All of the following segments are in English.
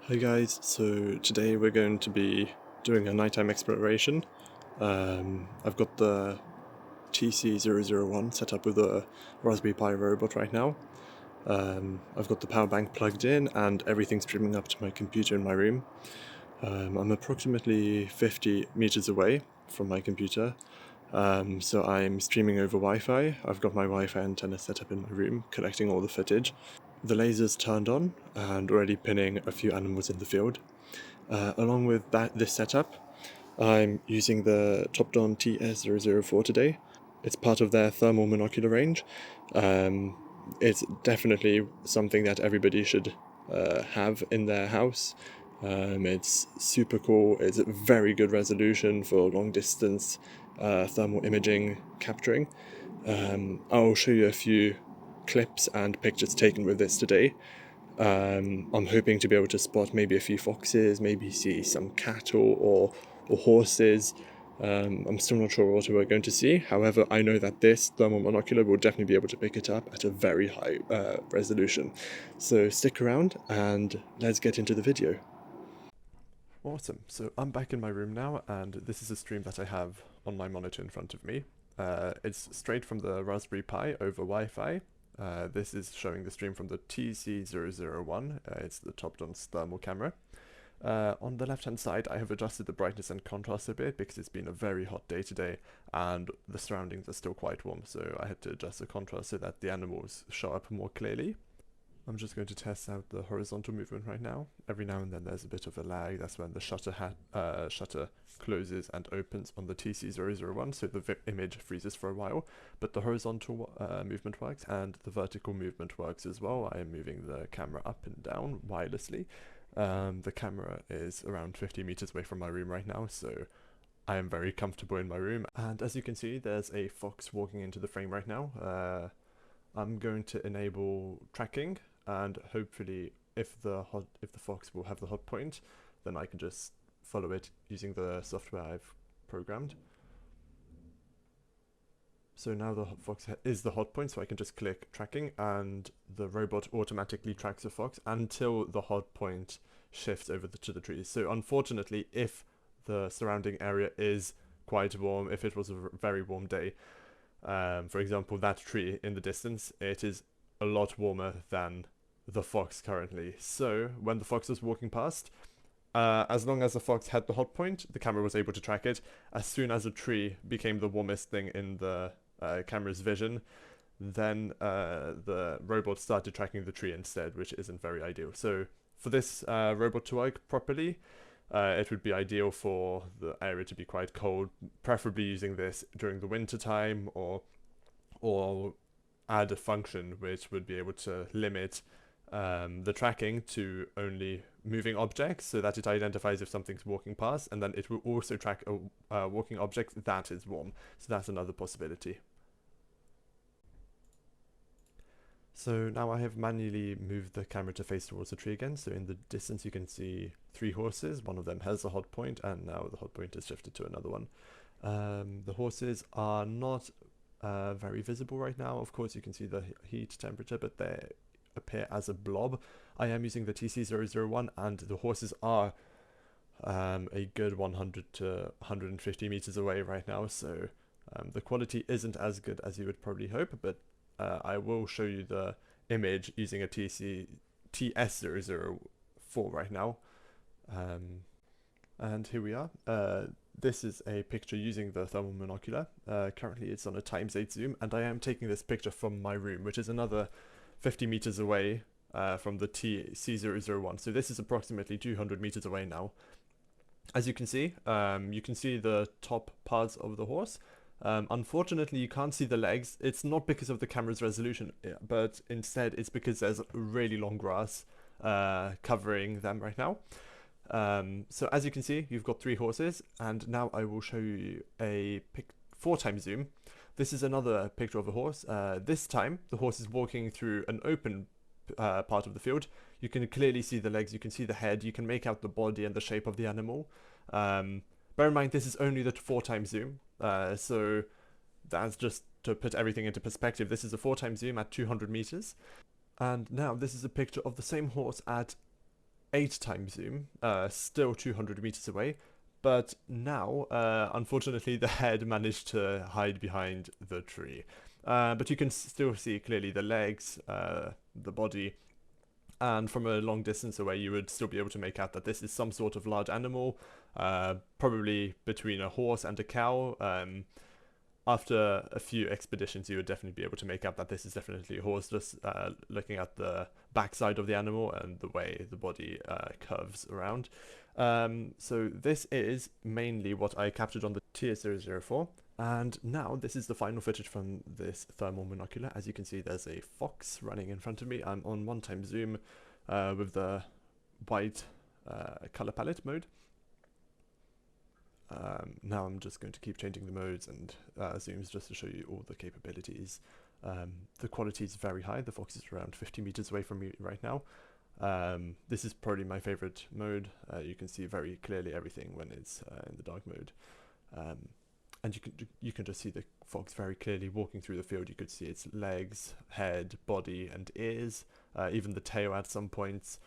Hi guys, so today we're going to be doing a nighttime exploration. I've got the TC001 set up with a Raspberry Pi robot right now. I've got the power bank plugged in and everything's streaming up to my computer in my room. I'm approximately 50 meters away from my computer, so I'm streaming over Wi-Fi. I've got my Wi-Fi antenna set up in my room, collecting all the footage. The laser's turned on and already pinning a few animals in the field. Along with this setup, I'm using the Topdon TS004 today. It's part of their thermal monocular range. It's definitely something that everybody should have in their house. It's super cool. It's a very good resolution for long distance thermal imaging capturing. I'll show you a few clips and pictures taken with this today. I'm hoping to be able to spot maybe a few foxes, maybe see some cattle or horses. I'm still not sure what we're going to see. However, I know that this thermal monocular will definitely be able to pick it up at a very high resolution. So stick around and let's get into the video. Awesome. So I'm back in my room now, and this is a stream that I have on my monitor in front of me. It's straight from the Raspberry Pi over Wi-Fi. This is showing the stream from the TC001. It's the Topdon's thermal camera. On the left-hand side, I have adjusted the brightness and contrast a bit because it's been a very hot day today, and the surroundings are still quite warm, so I had to adjust the contrast so that the animals show up more clearly. I'm just going to test out the horizontal movement right now. Every now and then there's a bit of a lag. That's when the shutter closes and opens on the TC001, so the image freezes for a while. But the horizontal movement works and the vertical movement works as well. I am moving the camera up and down wirelessly. The camera is around 50 meters away from my room right now, so I am very comfortable in my room. And as you can see, there's a fox walking into the frame right now. I'm going to enable tracking, and hopefully if the fox will have the hot point, then I can just follow it using the software I've programmed. So now the fox is the hot point, so I can just click tracking and the robot automatically tracks the fox until the hot point shifts over to the trees. So unfortunately, if the surrounding area is quite warm, if it was a very warm day, for example, that tree in the distance, it is a lot warmer than the fox currently. So when the fox was walking past, as long as the fox had the hot point, the camera was able to track it. As soon as a tree became the warmest thing in the camera's vision, then the robot started tracking the tree instead, which isn't very ideal. So for this robot to work properly, it would be ideal for the area to be quite cold, preferably using this during the winter time, or add a function which would be able to limit the tracking to only moving objects, so that it identifies if something's walking past, and then it will also track a walking object that is warm. So that's another possibility. So now I have manually moved the camera to face towards the tree again. So in the distance you can see 3 horses. One of them has a hot point, and now the hot point is shifted to another one. The horses are not very visible right now. Of course you can see the heat temperature, but they appear as a blob. I am using the TC001, and the horses are a good 100 to 150 meters away right now, so the quality isn't as good as you would probably hope, but I will show you the image using a TS004 right now. And here we are. This is a picture using the thermal monocular. Currently it's on a ×8 zoom, and I am taking this picture from my room, which is another 50 meters away from the TC001. So this is approximately 200 meters away now. As you can see the top parts of the horse. Unfortunately, you can't see the legs. It's not because of the camera's resolution, but instead it's because there's really long grass covering them right now. So as you can see, you've got 3 horses, and now I will show you a 4x zoom. This is another picture of a horse. This time, the horse is walking through an open part of the field. You can clearly see the legs, you can see the head, you can make out the body and the shape of the animal. Bear in mind, this is only the 4x zoom, so that's just to put everything into perspective. This is a 4x zoom at 200 meters. And now this is a picture of the same horse at 8 times zoom, still 200 meters away, but now, unfortunately, the head managed to hide behind the tree. But you can still see clearly the legs, the body, and from a long distance away you would still be able to make out that this is some sort of large animal, probably between a horse and a cow. After a few expeditions, you would definitely be able to make out that this is definitely a horse, just looking at the backside of the animal and the way the body curves around. So this is mainly what I captured on the TS004. And now this is the final footage from this thermal monocular. As you can see, there's a fox running in front of me. I'm on 1x zoom with the white color palette mode. Now I'm just going to keep changing the modes and zooms just to show you all the capabilities. The quality is very high. The fox is around 50 meters away from me right now. This is probably my favorite mode. You can see very clearly everything when it's in the dark mode. And you can just see the fox very clearly walking through the field. You could see its legs, head, body, and ears, even the tail at some points.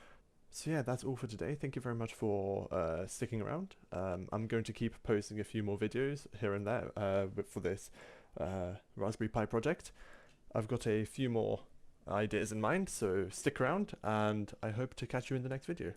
So yeah, that's all for today. Thank you very much for sticking around. I'm going to keep posting a few more videos here and there for this Raspberry Pi project. I've got a few more ideas in mind, so stick around, and I hope to catch you in the next video.